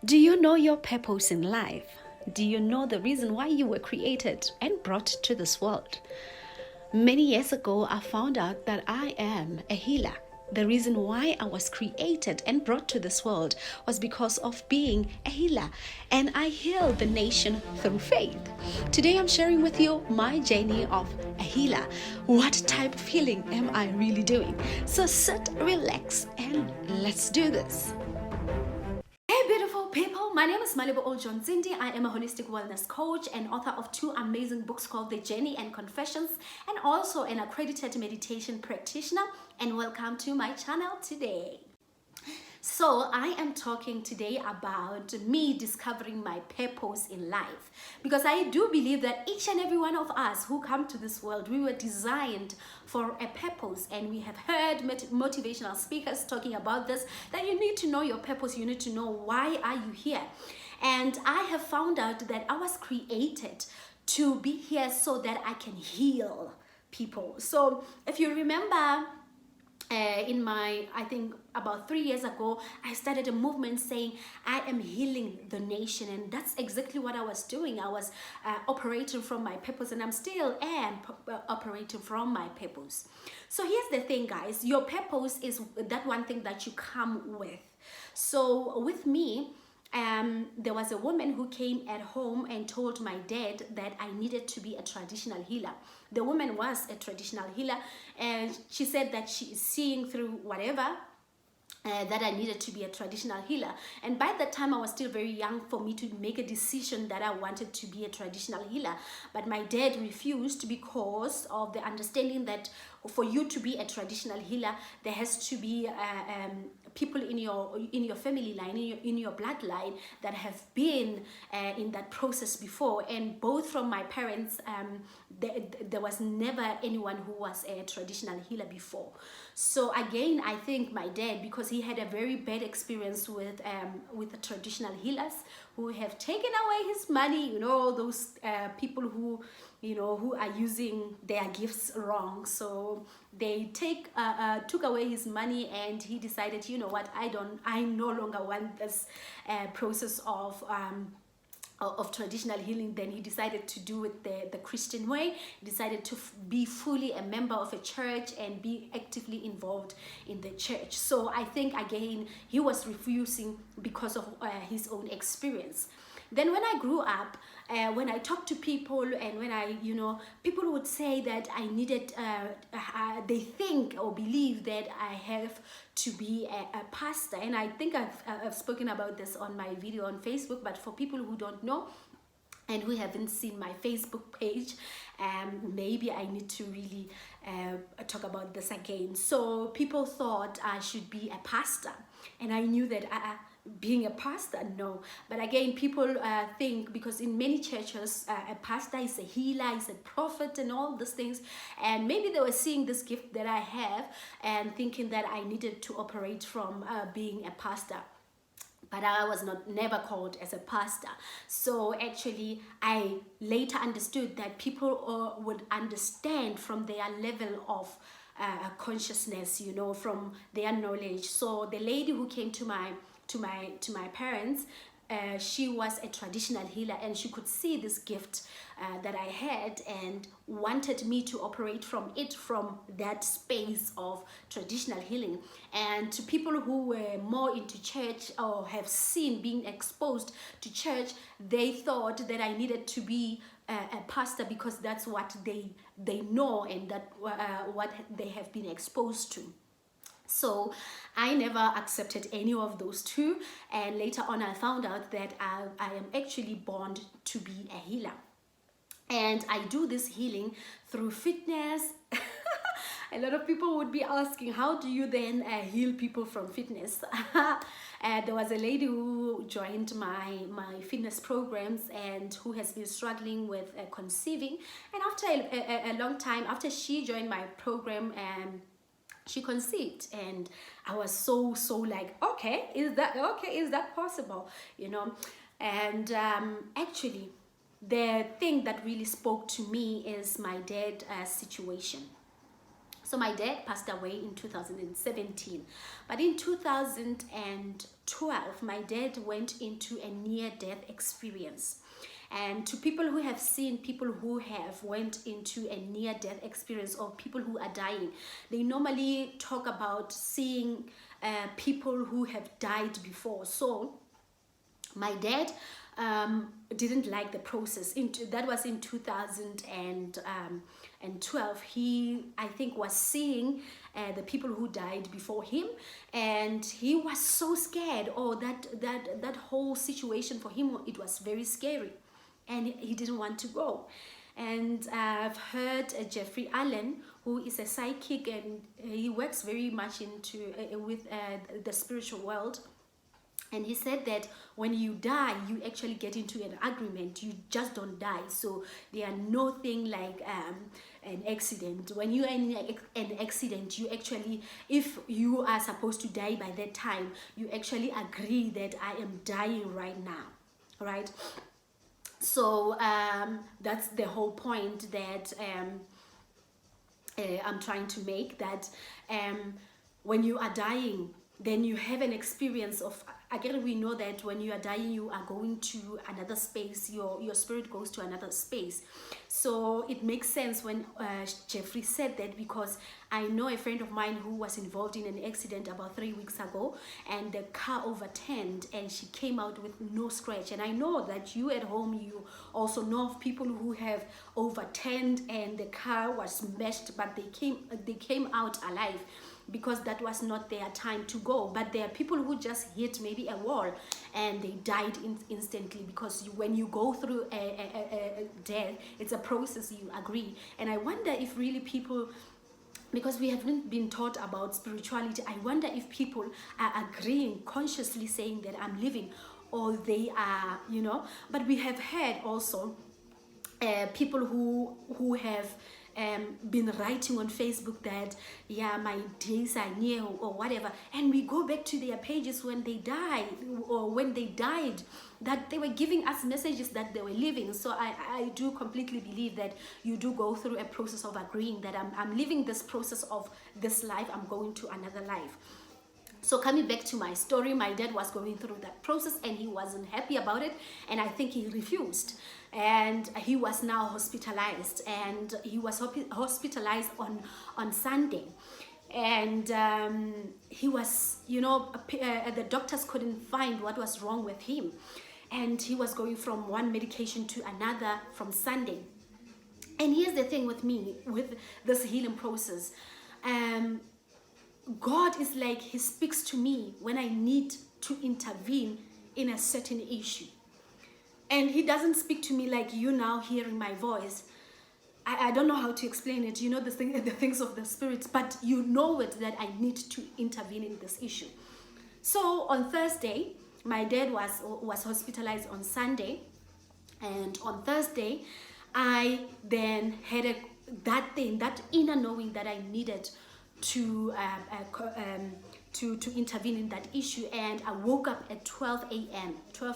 Do you know your purpose in life? Do you know the reason why you were created and brought to this world? Many years ago, I found out that I am a healer. The reason why I was created and brought to this world was because of being a healer, and I heal the nation through faith. Today, I'm sharing with you my journey of a healer. What type of healing am I really doing? So sit, relax, and let's do this. Hey beautiful people, my name is Malibu Ojonzindi. I am a holistic wellness coach and author of 2 amazing books called The Journey and Confessions, and also an accredited meditation practitioner. And welcome to my channel today. So I am talking today about me discovering my purpose in life, because I do believe that each and every one of us who come to this world, we were designed for a purpose, and we have heard motivational speakers talking about this, that you need to know your purpose, you need to know why are you here. And I have found out that I was created to be here so that I can heal people. So if you remember, I think about 3 years ago, I started a movement saying I am healing the nation, and that's exactly what I was doing. I was operating from my purpose, and I'm still operating from my purpose. So here's the thing, guys. Your purpose is that one thing that you come with. So with me, there was a woman who came at home and told my dad that I needed to be a traditional healer. The woman was a traditional healer, and she said that she is seeing through whatever, that I needed to be a traditional healer. And by that time, I was still very young for me to make a decision that I wanted to be a traditional healer. But my dad refused because of the understanding that for you to be a traditional healer, there has to be people in your family line, in your bloodline, that have been in that process before. And both from my parents, there was never anyone who was a traditional healer before. So again, I think my dad, because he had a very bad experience with the traditional healers who have taken away his money, those people who who are using their gifts wrong. So they took away his money, and he decided, you know what, I no longer want this process of traditional healing. Then he decided to do it the Christian way. He decided to be fully a member of a church and be actively involved in the church. So I think again, he was refusing because of his own experience. Then when I grew up, when I talked to people, and when people would say that I needed, they think or believe that I have to be a pastor. And I think I've spoken about this on my video on Facebook, but for people who don't know and who haven't seen my Facebook page, maybe I need to really talk about this again. So people thought I should be a pastor, and I knew that being a pastor, no. But again, people think, because in many churches, a pastor is a healer, is a prophet, and all these things. And maybe they were seeing this gift that I have and thinking that I needed to operate from being a pastor. But I was never called as a pastor. So actually, I later understood that people would understand from their level of consciousness, from their knowledge. So the lady who came to my parents, she was a traditional healer, and she could see this gift that I had and wanted me to operate from that space of traditional healing. And to people who were more into church or have seen being exposed to church, they thought that I needed to be a pastor, because that's what they know, and that what they have been exposed to. So I never accepted any of those two, and later on I found out that I am actually born to be a healer, and I do this healing through fitness. A lot of people would be asking, how do you then heal people from fitness? There was a lady who joined my fitness programs, and who has been struggling with conceiving, and after a long time, after she joined my program, she conceived. And I was so like, okay, is that possible, and actually the thing that really spoke to me is my dad's situation. So my dad passed away in 2017, but in 2012 my dad went into a near-death experience. And to people who have seen people who have went into a near-death experience, or people who are dying, they normally talk about seeing people who have died before. So my dad didn't like the process. That was in 2012. He, I think, was seeing the people who died before him, and he was so scared. Or that whole situation for him, it was very scary, and he didn't want to go. And I've heard Jeffrey Allen, who is a psychic, and he works very much into with the spiritual world. And he said that when you die, you actually get into an agreement. You just don't die. So there are nothing like an accident. When you are in an accident, you actually, if you are supposed to die by that time, you actually agree that I am dying right now, right? So that's the whole point that I'm trying to make, that when you are dying, then you have an experience of, again, we know that when you are dying, you are going to another space. Your spirit goes to another space. So it makes sense when Jeffrey said that, because I know a friend of mine who was involved in an accident about 3 weeks ago, and the car overturned and she came out with no scratch. And I know that you at home, you also know of people who have overturned and the car was smashed, but they came out alive, because that was not their time to go. But there are people who just hit maybe a wall and they died instantly, because when you go through a death, it's a process, you agree. And I wonder if really people, because we haven't been taught about spirituality, I wonder if people are agreeing, consciously saying that I'm living, or they are, but we have heard also people who have been writing on Facebook that, yeah, my days are near, or whatever, and we go back to their pages when they died, or when they died, that they were giving us messages that they were living. So I do completely believe that you do go through a process of agreeing that I'm living this process of this life, I'm going to another life. So coming back to my story, my dad was going through that process and he wasn't happy about it, and I think he refused. And he was now hospitalized, and he was hospitalized on Sunday. And he was, the doctors couldn't find what was wrong with him. And he was going from one medication to another from Sunday. And here's the thing with me, with this healing process. God is like, he speaks to me when I need to intervene in a certain issue. And he doesn't speak to me like you now hearing my voice. I don't know how to explain it, the things of the spirit, but you know it, that I need to intervene in this issue. So on Thursday, my dad was hospitalized on Sunday. And on Thursday, I then had that inner knowing that I needed to intervene in that issue. And I woke up at 12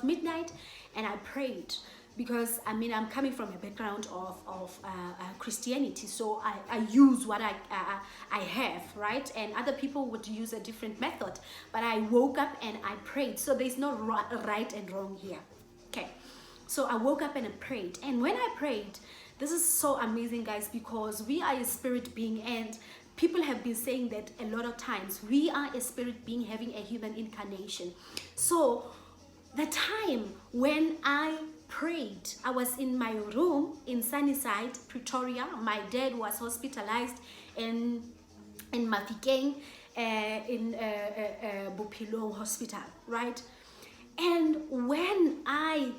midnight, and I prayed, because I'm coming from a background of Christianity, so I use what I have, right? And other people would use a different method, but I woke up and I prayed. So there's no right and wrong here. Okay, so I woke up and I prayed, and when I prayed, this is so amazing, guys, because we are a spirit being, and people have been saying that a lot of times, we are a spirit being having a human incarnation. So the time when I prayed, I was in my room in Sunnyside, Pretoria. My dad was hospitalized in Mafikeng, in Bophelong Hospital, right? And when I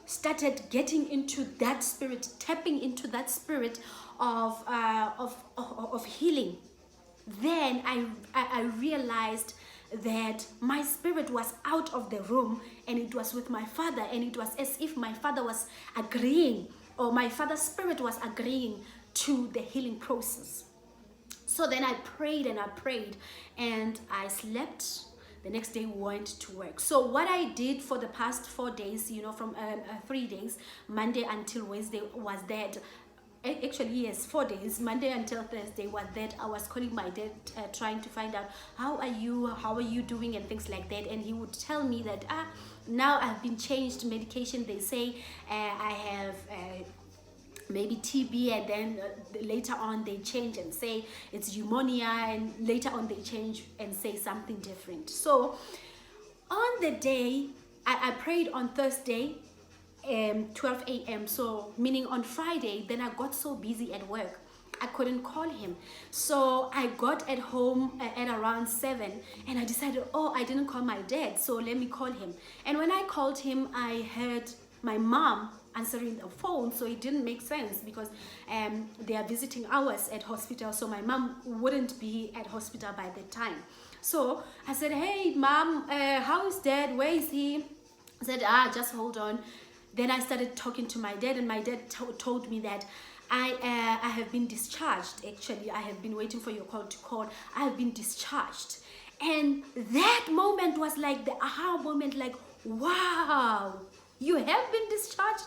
started getting into that spirit, tapping into that spirit of healing, then I realized that my spirit was out of the room, and it was with my father, and it was as if my father was agreeing, or my father's spirit was agreeing to the healing process. So then I prayed and I prayed, and I slept. The next day we went to work. So what I did for the past 4 days, from 3 days, Monday until Wednesday, was that actually yes, 4 days, Monday until Thursday, was that I was calling my dad, trying to find out how are you doing and things like that. And he would tell me that now I've been changed medication. They say I have maybe TB, and then later on they change and say it's pneumonia, and later on they change and say something different. So on the day I prayed on Thursday, 12 a.m. So meaning on Friday, then I got so busy at work I couldn't call him. So I got at home at around 7, and I decided, oh, I didn't call my dad, so let me call him. And when I called him, I heard my mom answering the phone, so it didn't make sense because they are visiting hours at hospital, so my mom wouldn't be at hospital by that time. So I said, hey mom, how is dad, where is he? I said, just hold on. Then I started talking to my dad, and my dad told me that I have been discharged. Actually, I have been waiting for your call to call. I have been discharged. And that moment was like the aha moment, like, wow, you have been discharged?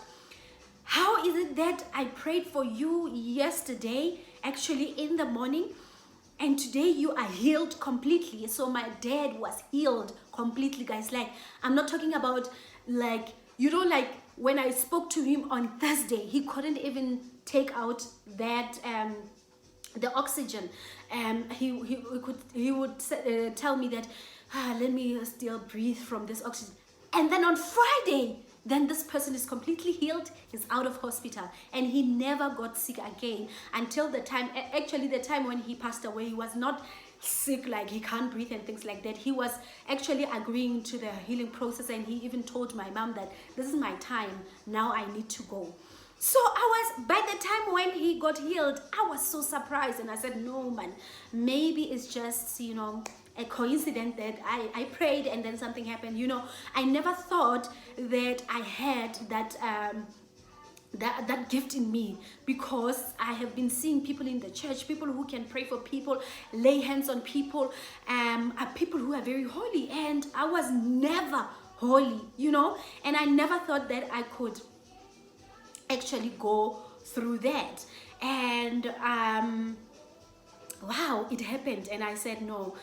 How is it that I prayed for you yesterday, actually in the morning, and today you are healed completely? So my dad was healed completely, guys. Like, I'm not talking about like, like when I spoke to him on Thursday, he couldn't even take out that the oxygen. He would tell me that, let me still breathe from this oxygen. And then on Friday, then this person is completely healed, is out of hospital, and he never got sick again until the time, actually the time when he passed away. He was not sick, like he can't breathe and things like that. He was actually agreeing to the healing process, and he even told my mom that this is my time, now I need to go. So by the time when he got healed, I was so surprised, and I said, no man, maybe it's just, a coincidence that I prayed and then something happened. I never thought that I had that gift in me, because I have been seeing people in the church, people who can pray for people, lay hands on people, are people who are very holy, and I was never holy, and I never thought that I could actually go through that. And wow, it happened, and I said, no,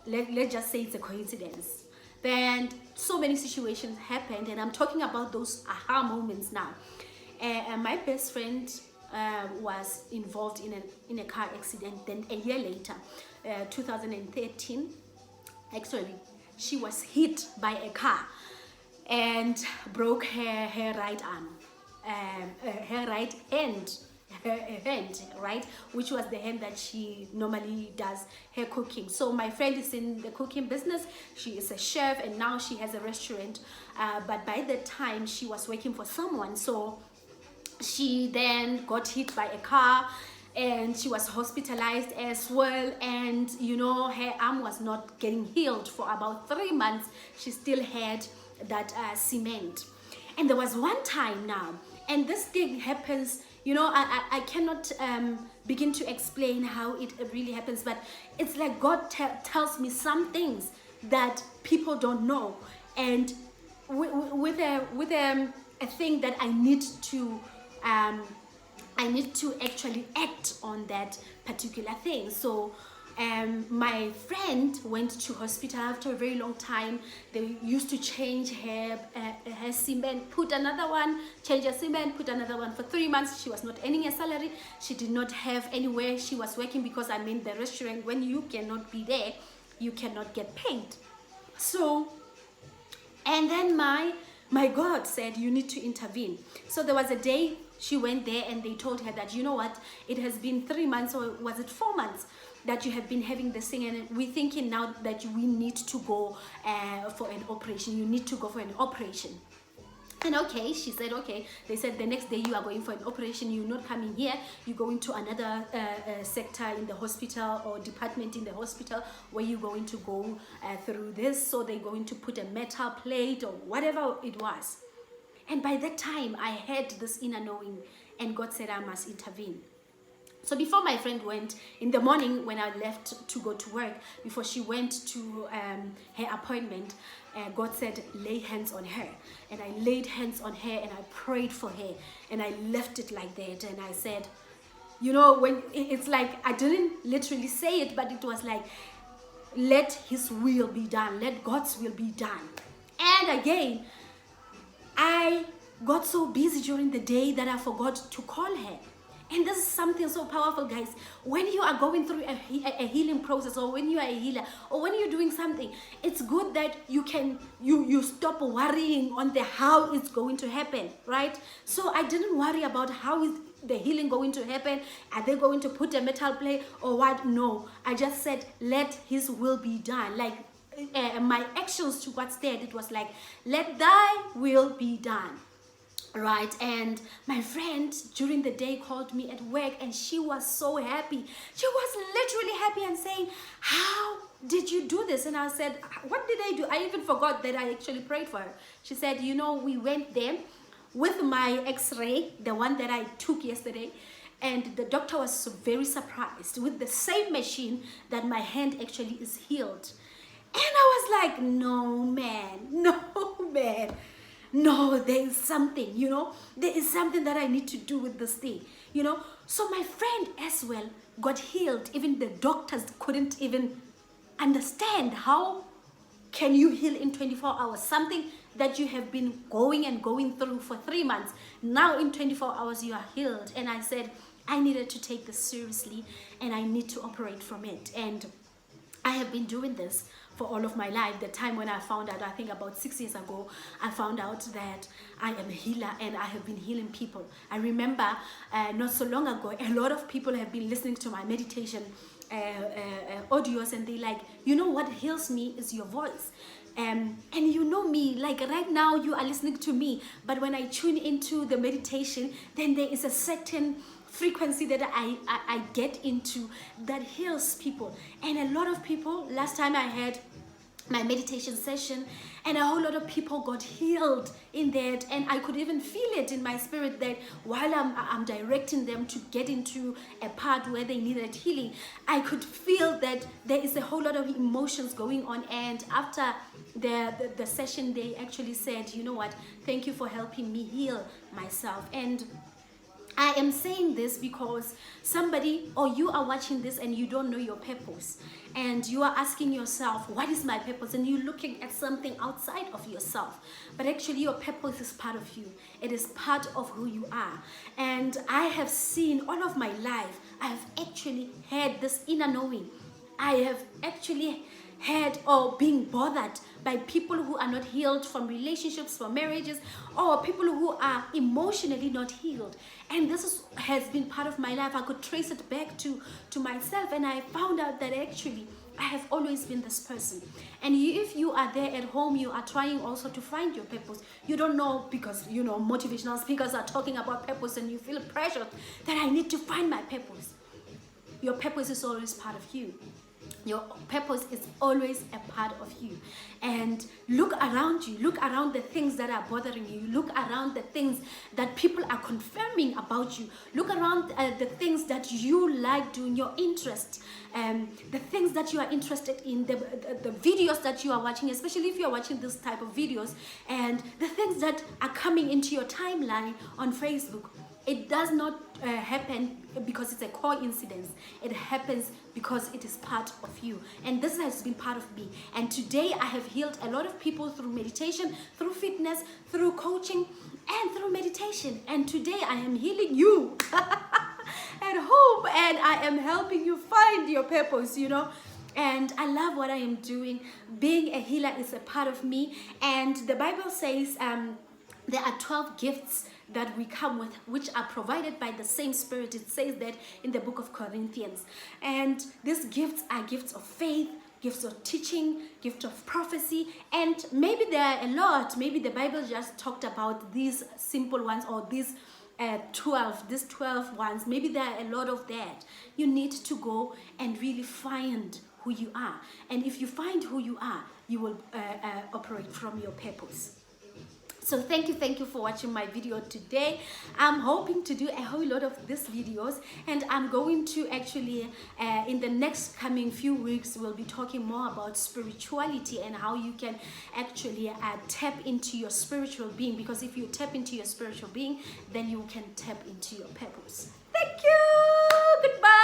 let's just say it's a coincidence. Then so many situations happened, and I'm talking about those aha moments now. My best friend was involved in a car accident. Then a year later, 2013, actually, she was hit by a car and broke her right arm, her right hand, right, which was the hand that she normally does her cooking. So my friend is in the cooking business. She is a chef, and now she has a restaurant, but by the time she was working for someone, so she then got hit by a car, and she was hospitalized as well. And her arm was not getting healed for about 3 months. She still had that cement. And there was one time now, and this thing happens, I cannot begin to explain how it really happens, but it's like God tells me some things that people don't know, and with a thing that I need to actually act on that particular thing. So my friend went to hospital after a very long time. They used to change her cement, put another one, change her cement, put another one. For 3 months, she was not earning a salary. She did not have anywhere she was working, because the restaurant, when you cannot be there, you cannot get paid. So, and then my God said, you need to intervene. So there was a day she went there, and they told her that, what, it has been 3 months, or was it 4 months, that you have been having this thing, and we're thinking now that we need to go for an operation. You need to go for an operation. And okay, she said, okay. They said the next day you are going for an operation. You're not coming here. You're going to another sector in the hospital, or department in the hospital, where you're going to go through this. So they're going to put a metal plate or whatever it was. And by that time, I had this inner knowing, and God said I must intervene. So before my friend went, in the morning when I left to go to work, before she went to her appointment, God said, lay hands on her. And I laid hands on her and I prayed for her. And I left it like that. And I said, you know, when it's like, I didn't literally say it, but it was like, let his will be done. Let God's will be done. And again, I got so busy during the day that I forgot to call her. And this is something so powerful, guys. When you are going through a healing process, or when you are a healer, or when you're doing something, it's good that you stop worrying on the how it's going to happen, right? So I didn't worry about how is the healing going to happen. Are they going to put a metal plate or what? No, I just said, let his will be done. Like my actions towards that, it was like, let thy will be done. Right. And my friend during the day called me at work, and she was so happy. She was literally happy and saying, how did you do this? And I said, what did I do? I even forgot that I actually prayed for her. She said, you know, we went there with my x-ray, the one that I took yesterday, and the doctor was very surprised with the same machine that my hand actually is healed. And I was like, no man, no, there is something, you know, there is something that I need to do with this thing, you know. So my friend as well got healed. Even the doctors couldn't even understand how can you heal in 24 hours, something that you have been going through for 3 months. Now in 24 hours you are healed. And I said, I needed to take this seriously and I need to operate from it. And I have been doing this for all of my life. The time when I found out, I think about 6 years ago, I found out that I am a healer and I have been healing people. I remember not so long ago, a lot of people have been listening to my meditation audios, and they like, you know what heals me is your voice. And you know me, like right now you are listening to me, but when I tune into the meditation, then there is a certain frequency that I get into that heals people. And a lot of people, last time I had my meditation session, and a whole lot of people got healed in that, and I could even feel it in my spirit that while I'm directing them to get into a part where they needed healing, I could feel that there is a whole lot of emotions going on. And after the session, they actually said, you know what, thank you for helping me heal myself. And I am saying this because somebody, or you are watching this and you don't know your purpose, and you are asking yourself, what is my purpose? And you're looking at something outside of yourself, but actually your purpose is part of you. It is part of who you are. And I have seen all of my life, I have actually had this inner knowing. I have actually had or being bothered by people who are not healed from relationships, from marriages, or people who are emotionally not healed. And this has been part of my life. I could trace it back to myself, and I found out that actually I have always been this person. And if you are there at home, you are trying also to find your purpose. You don't know, because you know motivational speakers are talking about purpose, and you feel pressured that I need to find my purpose. Your purpose is always part of you. Your purpose is always a part of you. And look around you. Look around the things that are bothering you. Look around the things that people are confirming about you. Look around the things that you like doing, your interest, the things that you are interested in, the videos that you are watching, especially if you are watching this type of videos, and the things that are coming into your timeline on Facebook. It does not happen because it's a coincidence. It happens because it is part of you. And this has been part of me. And today I have healed a lot of people through meditation, through fitness, through coaching, and through meditation. And today I am healing you at home, and I am helping you find your purpose, you know. And I love what I am doing. Being a healer is a part of me. And the Bible says there are 12 gifts that we come with, which are provided by the same Spirit. It says that in the book of Corinthians. And these gifts are gifts of faith, gifts of teaching, gifts of prophecy, and maybe there are a lot. Maybe the Bible just talked about these simple ones, or these 12 ones. Maybe there are a lot of that. You need to go and really find who you are. And if you find who you are, you will operate from your purpose. So thank you for watching my video today. I'm hoping to do a whole lot of these videos, and I'm going to actually in the next coming few weeks we'll be talking more about spirituality and how you can actually tap into your spiritual being, because if you tap into your spiritual being, then you can tap into your purpose. Thank you. Goodbye.